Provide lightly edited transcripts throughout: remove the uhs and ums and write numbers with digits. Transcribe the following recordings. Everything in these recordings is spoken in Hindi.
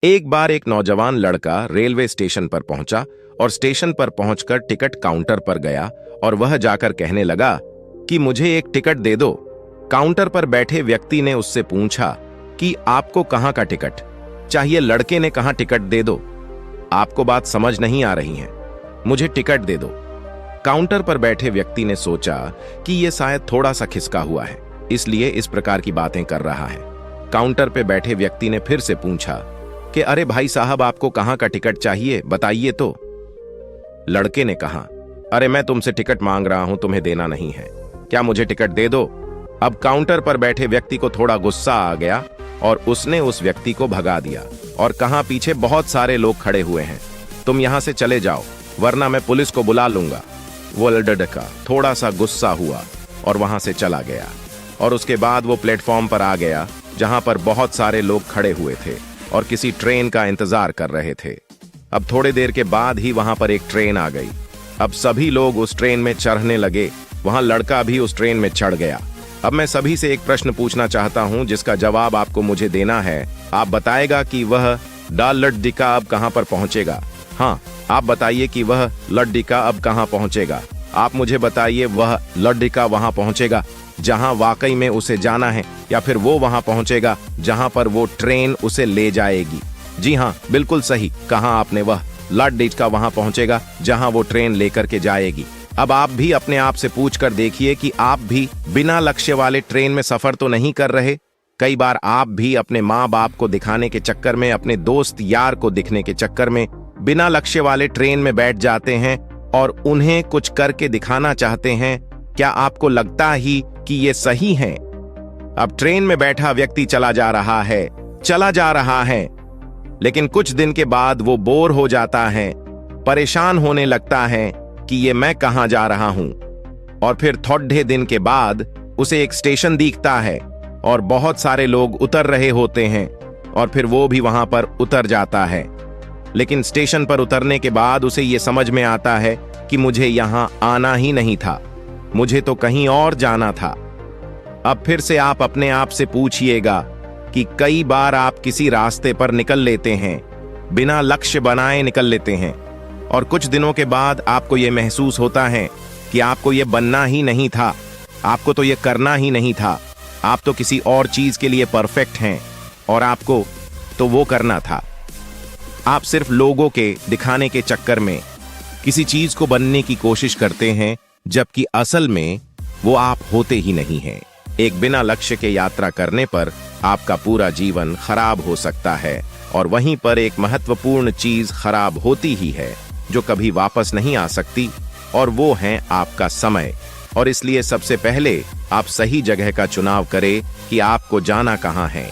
एक बार एक नौजवान लड़का रेलवे स्टेशन पर पहुंचा और स्टेशन पर पहुंचकर टिकट काउंटर पर गया और वह जाकर कहने लगा कि मुझे एक टिकट दे दो। काउंटर पर बैठे व्यक्ति ने उससे पूछा कि आपको कहां का टिकट चाहिए। लड़के ने कहा टिकट दे दो। आपको बात समझ नहीं आ रही है, मुझे टिकट दे दो। काउंटर पर बैठे व्यक्ति ने सोचा कि यह शायद थोड़ा सा खिसका हुआ है, इसलिए इस प्रकार की बातें कर रहा है। काउंटर पर बैठे व्यक्ति ने फिर से पूछा कि अरे भाई साहब, आपको कहां का टिकट चाहिए, बताइए तो। लड़के ने कहा, अरे मैं तुमसे टिकट मांग रहा हूं, तुम्हें देना नहीं है, क्या मुझे टिकट दे दो। अब काउंटर पर बैठे व्यक्ति को थोड़ा गुस्सा आ गया और उसने उस व्यक्ति को भगा दिया और कहा, पीछे बहुत सारे लोग खड़े हुए हैं, तुम यहां से चले जाओ वरना मैं पुलिस को बुला लूंगा। वो लड़का थोड़ा सा गुस्सा हुआ और वहां से चला गया और उसके बाद वो प्लेटफॉर्म पर आ गया जहां पर बहुत सारे लोग खड़े हुए थे और किसी ट्रेन का इंतजार कर रहे थे। अब थोड़ी देर के बाद ही वहां पर एक ट्रेन आ गई। अब सभी लोग उस ट्रेन में चढ़ने लगे, वहां लड़का भी उस ट्रेन में चढ़ गया। अब मैं सभी से एक प्रश्न पूछना चाहता हूं जिसका जवाब आपको मुझे देना है। आप बताएगा कि वह लड्डिका अब कहां पर पहुंचेगा। हाँ, आप बताइए कि वह लड्डिका अब कहां पहुंचेगा। आप मुझे बताइए, वह लड्डिका वहां पहुंचेगा जहां वाकई में उसे जाना है, या फिर वो वहां पहुंचेगा जहां पर वो ट्रेन उसे ले जाएगी। जी हाँ, बिल्कुल सही कहा आपने, वह लड्डिका वहां पहुंचेगा जहां वो ट्रेन लेकर के जाएगी। अब आप भी अपने आप से पूछ कर देखिए कि आप भी बिना लक्ष्य वाले ट्रेन में सफर तो नहीं कर रहे। कई बार आप भी अपने माँ बाप को दिखाने के चक्कर में, अपने दोस्त यार को दिखने के चक्कर में बिना लक्ष्य वाले ट्रेन में बैठ जाते हैं और उन्हें कुछ करके दिखाना चाहते हैं। क्या आपको लगता ही कि ये सही है? अब ट्रेन में बैठा व्यक्ति चला जा रहा है, लेकिन कुछ दिन के बाद वो बोर हो जाता है, परेशान होने लगता है कि ये मैं कहां जा रहा हूं। और फिर थोड़े दिन के बाद उसे एक स्टेशन दिखता है और बहुत सारे लोग उतर रहे होते हैं और फिर वो भी वहां पर उतर जाता है। लेकिन स्टेशन पर उतरने के बाद उसे ये समझ में आता है कि मुझे यहां आना ही नहीं था, मुझे तो कहीं और जाना था। अब फिर से आप अपने आप से पूछिएगा कि कई बार आप किसी रास्ते पर निकल लेते हैं, बिना लक्ष्य बनाए निकल लेते हैं, और कुछ दिनों के बाद आपको यह महसूस होता है कि आपको यह बनना ही नहीं था, आपको तो यह करना ही नहीं था, आप तो किसी और चीज के लिए परफेक्ट हैं और आपको तो वो करना था। आप सिर्फ लोगों के दिखाने के चक्कर में किसी चीज को बनने की कोशिश करते हैं, जबकि असल में वो आप होते ही नहीं हैं। एक बिना लक्ष्य के यात्रा करने पर आपका पूरा जीवन खराब हो सकता है, और वहीं पर एक महत्वपूर्ण चीज खराब होती ही है जो कभी वापस नहीं आ सकती, और वो है आपका समय। और इसलिए सबसे पहले आप सही जगह का चुनाव करें कि आपको जाना कहां है।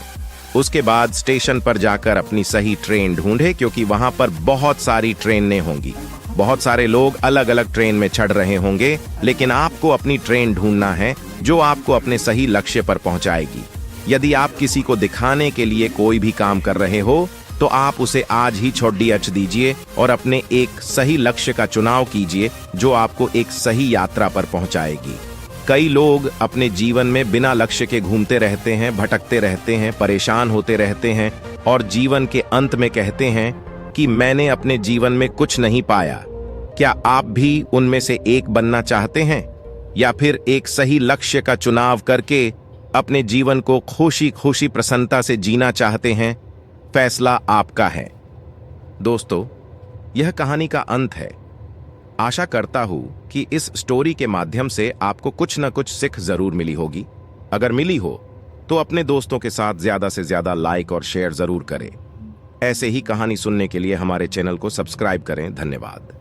उसके बाद स्टेशन पर जाकर अपनी सही ट्रेन ढूंढे, क्योंकि वहां पर बहुत सारी ट्रेनें होंगी, बहुत सारे लोग अलग अलग ट्रेन में चढ़ रहे होंगे, लेकिन आपको अपनी ट्रेन ढूंढना है जो आपको अपने सही लक्ष्य पर पहुंचाएगी। यदि आप किसी को दिखाने के लिए कोई भी काम कर रहे हो तो आप उसे आज ही छोड़ दीजिए और अपने एक सही लक्ष्य का चुनाव कीजिए जो आपको एक सही यात्रा पर पहुंचाएगी। कई लोग अपने जीवन में बिना लक्ष्य के घूमते रहते हैं, भटकते रहते हैं, परेशान होते रहते हैं और जीवन के अंत में कहते हैं कि मैंने अपने जीवन में कुछ नहीं पाया। क्या आप भी उनमें से एक बनना चाहते हैं, या फिर एक सही लक्ष्य का चुनाव करके अपने जीवन को खुशी खुशी प्रसन्नता से जीना चाहते हैं? फैसला आपका है। दोस्तों, यह कहानी का अंत है। आशा करता हूं कि इस स्टोरी के माध्यम से आपको कुछ न कुछ सीख जरूर मिली होगी। अगर मिली हो तो अपने दोस्तों के साथ ज्यादा से ज्यादा लाइक और शेयर जरूर करें। ऐसे ही कहानी सुनने के लिए हमारे चैनल को सब्सक्राइब करें। धन्यवाद।